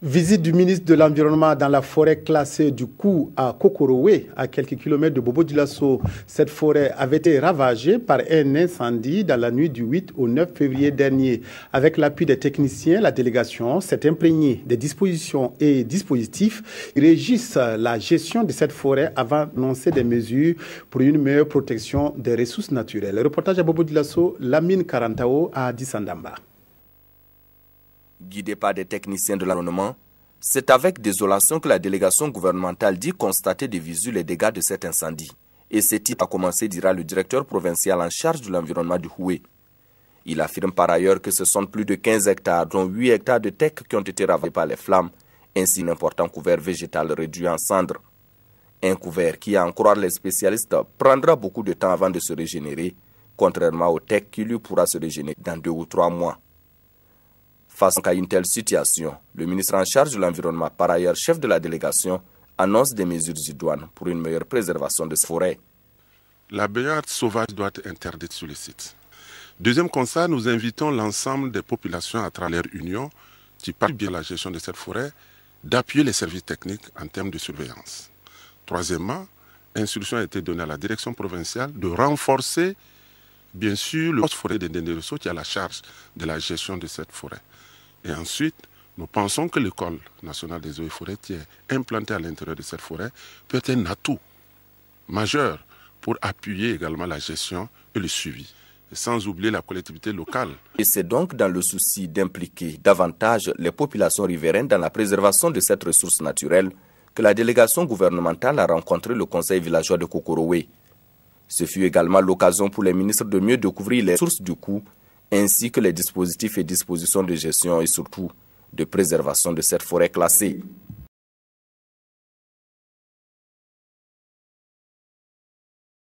Visite du ministre de l'Environnement dans la forêt classée du Kou à Kokorowe, à quelques kilomètres de Bobo-Dioulasso. Cette forêt avait été ravagée par un incendie dans la nuit du 8 au 9 février dernier. Avec l'appui des techniciens, la délégation s'est imprégnée des dispositions et dispositifs qui régissent la gestion de cette forêt avant d'annoncer des mesures pour une meilleure protection des ressources naturelles. Le reportage à Bobo-Dioulasso, Lamine Karantao à Addis Ndamba. Guidé par des techniciens de l'environnement, c'est avec désolation que la délégation gouvernementale dit constater de visu les dégâts de cet incendie. Et ce type a commencé, dira le directeur provincial en charge de l'environnement du Houé. Il affirme par ailleurs que ce sont plus de 15 hectares, dont 8 hectares de teck qui ont été ravagés par les flammes, ainsi qu'un important couvert végétal réduit en cendres. Un couvert qui, à en croire les spécialistes, prendra beaucoup de temps avant de se régénérer, contrairement au teck qui lui pourra se régénérer dans 2 ou 3 mois. Face à une telle situation, le ministre en charge de l'environnement, par ailleurs chef de la délégation, annonce des mesures idoines pour une meilleure préservation de ces forêts. La baignade sauvage doit être interdite sur les sites. Deuxième constat, nous invitons l'ensemble des populations à travers l'Union, qui parlent bien de la gestion de cette forêt, d'appuyer les services techniques en termes de surveillance. Troisièmement, instruction a été donnée à la direction provinciale de renforcer, bien sûr, le poste forêt de Denderesso qui a la charge de la gestion de cette forêt. Et ensuite, nous pensons que l'école nationale des eaux et forêts qui est implantée à l'intérieur de cette forêt peut être un atout majeur pour appuyer également la gestion et le suivi, et sans oublier la collectivité locale. Et c'est donc dans le souci d'impliquer davantage les populations riveraines dans la préservation de cette ressource naturelle que la délégation gouvernementale a rencontré le conseil villageois de Kokorowe. Ce fut également l'occasion pour les ministres de mieux découvrir les sources du Kou, ainsi que les dispositifs et dispositions de gestion et surtout de préservation de cette forêt classée.